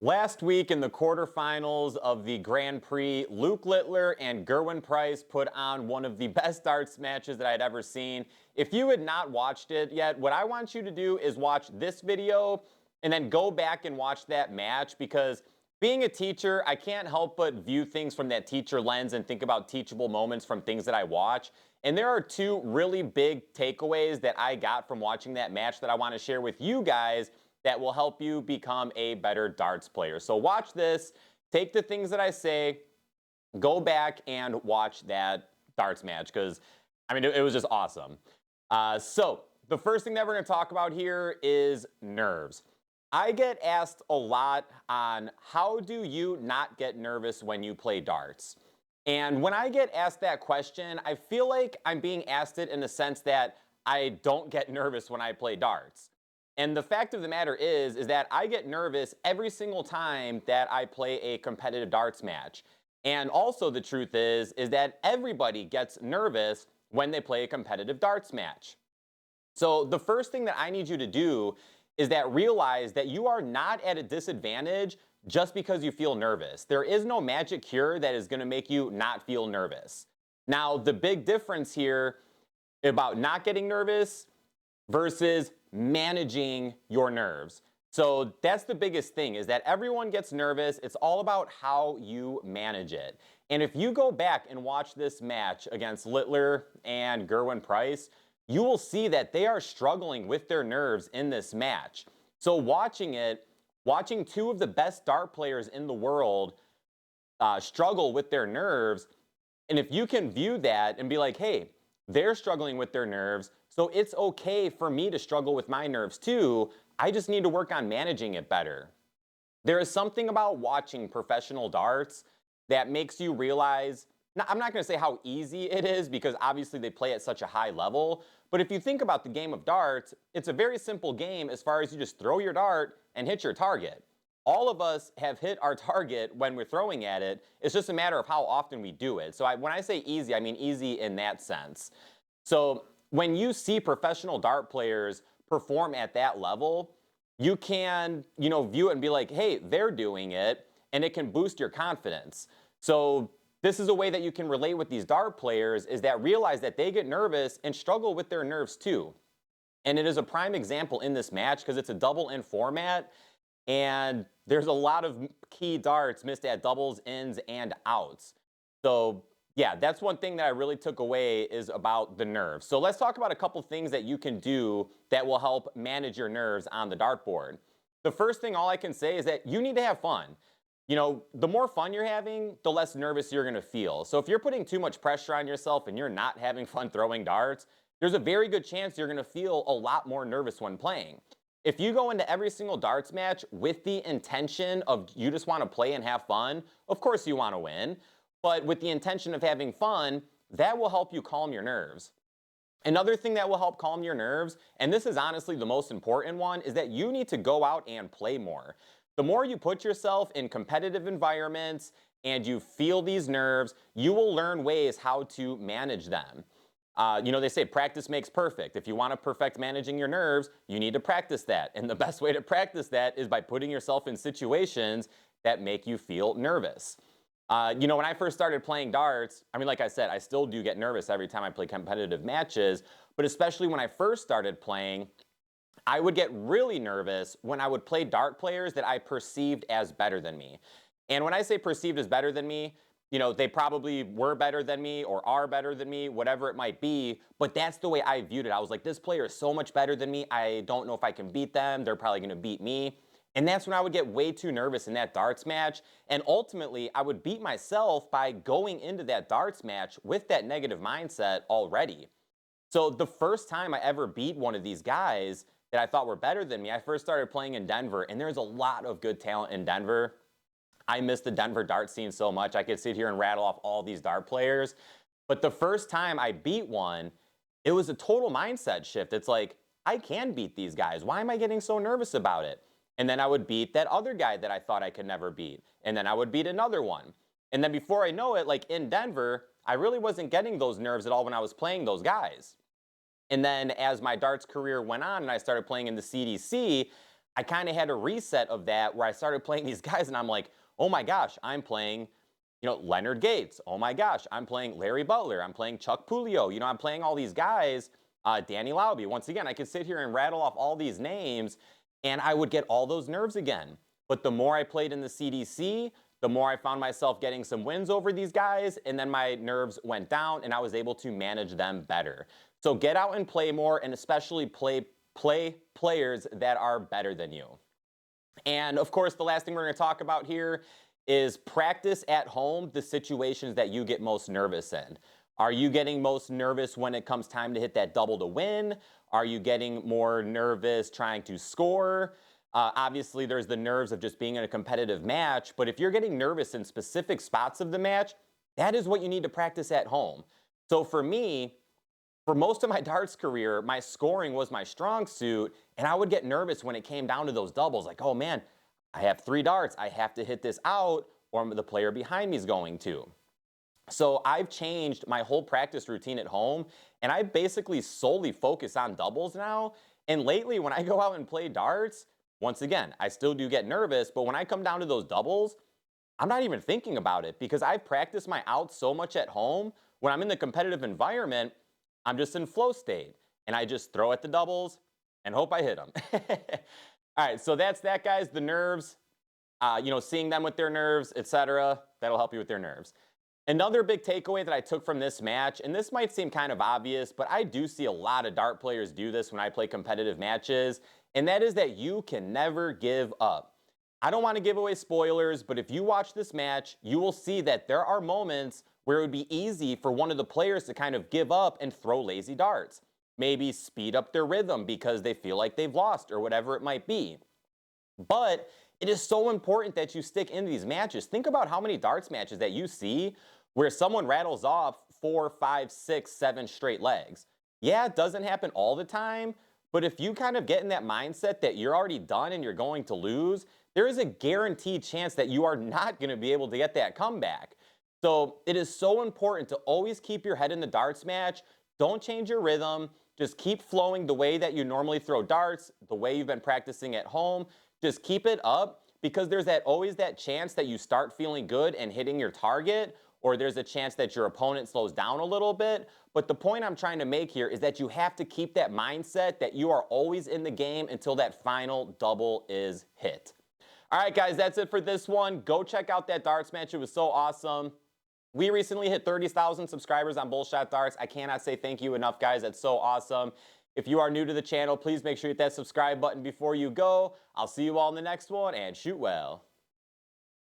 Last week in the quarterfinals of the Grand Prix, Luke Littler and Gerwyn Price put on one of the best darts matches that I'd ever seen. If you had not watched it yet, what I want you to do is watch this video and then go back and watch that match, because being a teacher, I can't help but view things from that teacher lens and think about teachable moments from things that I watch. And there are two really big takeaways that I got from watching that match that I want to share with you guys that will help you become a better darts player. So watch this, take the things that I say, go back and watch that darts match, because I mean, it was just awesome. So the first thing that we're going to talk about here is nerves. I get asked a lot on how do you not get nervous when you play darts? And when I get asked that question, I feel like I'm being asked it in the sense that I don't get nervous when I play darts. And the fact of the matter is that I get nervous every single time that I play a competitive darts match. And also the truth is that everybody gets nervous when they play a competitive darts match. So the first thing that I need you to do is that realize that you are not at a disadvantage just because you feel nervous. There is no magic cure that is going to make you not feel nervous. Now, the big difference here about not getting nervous versus managing your nerves. So that's the biggest thing, is that everyone gets nervous. It's all about how you manage it. And if you go back and watch this match against Littler and Gerwyn Price, you will see that they are struggling with their nerves in this match. So watching two of the best dart players in the world struggle with their nerves, and if you can view that and be like, hey, they're struggling with their nerves, so it's okay for me to struggle with my nerves too. I just need to work on managing it better. There is something about watching professional darts that makes you realize, I'm not going to say how easy it is, because obviously they play at such a high level, but if you think about the game of darts, it's a very simple game as far as you just throw your dart and hit your target. All of us have hit our target when we're throwing at it. It's just a matter of how often we do it. So when I say easy, I mean easy in that sense. So when you see professional dart players perform at that level, you can, view it and be like, hey, they're doing it, and it can boost your confidence. So this is a way that you can relate with these dart players, is that realize that they get nervous and struggle with their nerves too. And it is a prime example in this match because it's a double-in format, and there's a lot of key darts missed at doubles, ins, and outs. So yeah, that's one thing that I really took away, is about the nerves. So let's talk about a couple things that you can do that will help manage your nerves on the dartboard. The first thing, all I can say, is that you need to have fun. The more fun you're having, the less nervous you're going to feel. So if you're putting too much pressure on yourself and you're not having fun throwing darts, there's a very good chance you're going to feel a lot more nervous when playing. If you go into every single darts match with the intention of you just want to play and have fun, of course you want to win, but with the intention of having fun, that will help you calm your nerves. Another thing that will help calm your nerves, and this is honestly the most important one, is that you need to go out and play more. The more you put yourself in competitive environments and you feel these nerves, you will learn ways how to manage them. They say practice makes perfect. If you want to perfect managing your nerves, you need to practice that. And the best way to practice that is by putting yourself in situations that make you feel nervous. When I first started playing darts, I mean, like I said, I still do get nervous every time I play competitive matches, but especially when I first started playing, I would get really nervous when I would play dart players that I perceived as better than me. And when I say perceived as better than me, they probably were better than me or are better than me, whatever it might be, but that's the way I viewed it. I was like, this player is so much better than me. I don't know if I can beat them. They're probably going to beat me. And that's when I would get way too nervous in that darts match. And ultimately, I would beat myself by going into that darts match with that negative mindset already. So the first time I ever beat one of these guys that I thought were better than me, I first started playing in Denver, and there's a lot of good talent in Denver. I miss the Denver dart scene so much. I could sit here and rattle off all these dart players. But the first time I beat one, it was a total mindset shift. It's like, I can beat these guys. Why am I getting so nervous about it? And then I would beat that other guy that I thought I could never beat. And then I would beat another one. And then before I know it, like in Denver, I really wasn't getting those nerves at all when I was playing those guys. And then as my darts career went on and I started playing in the CDC, I kind of had a reset of that where I started playing these guys and I'm like, oh my gosh, I'm playing, Leonard Gates. Oh my gosh, I'm playing Larry Butler. I'm playing Chuck Pulio. I'm playing all these guys. Danny Lauby. Once again, I could sit here and rattle off all these names and I would get all those nerves again. But the more I played in the CDC, the more I found myself getting some wins over these guys, and then my nerves went down and I was able to manage them better. So get out and play more, and especially play players that are better than you. And of course, the last thing we're going to talk about here is practice at home the situations that you get most nervous in. Are you getting most nervous when it comes time to hit that double to win? Are you getting more nervous trying to score? Obviously, there's the nerves of just being in a competitive match, but if you're getting nervous in specific spots of the match, that is what you need to practice at home. So for me, for most of my darts career, my scoring was my strong suit, and I would get nervous when it came down to those doubles. Like, oh man, I have 3 darts. I have to hit this out, or the player behind me is going to. So I've changed my whole practice routine at home, and I basically solely focus on doubles now. And lately, when I go out and play darts, once again, I still do get nervous, but when I come down to those doubles, I'm not even thinking about it because I've practiced my outs so much at home. When I'm in the competitive environment, I'm just in flow state, and I just throw at the doubles and hope I hit them. All right, so that's that, guys. The nerves, seeing them with their nerves, etc. That'll help you with their nerves. Another big takeaway that I took from this match, and this might seem kind of obvious, but I do see a lot of dart players do this when I play competitive matches, and that is that you can never give up. I don't want to give away spoilers, but if you watch this match, you will see that there are moments where it would be easy for one of the players to kind of give up and throw lazy darts. Maybe speed up their rhythm because they feel like they've lost or whatever it might be. But it is so important that you stick in these matches. Think about how many darts matches that you see where someone rattles off 4, 5, 6, 7 straight legs. Yeah, it doesn't happen all the time, but if you kind of get in that mindset that you're already done and you're going to lose, there is a guaranteed chance that you are not going to be able to get that comeback. So it is so important to always keep your head in the darts match. Don't change your rhythm. Just keep flowing the way that you normally throw darts, the way you've been practicing at home. Just keep it up because there's always that chance that you start feeling good and hitting your target, or there's a chance that your opponent slows down a little bit. But the point I'm trying to make here is that you have to keep that mindset that you are always in the game until that final double is hit. All right, guys, that's it for this one. Go check out that darts match. It was so awesome. We recently hit 30,000 subscribers on Bullshot Darts. I cannot say thank you enough, guys. That's so awesome. If you are new to the channel, please make sure you hit that subscribe button before you go. I'll see you all in the next one, and shoot well.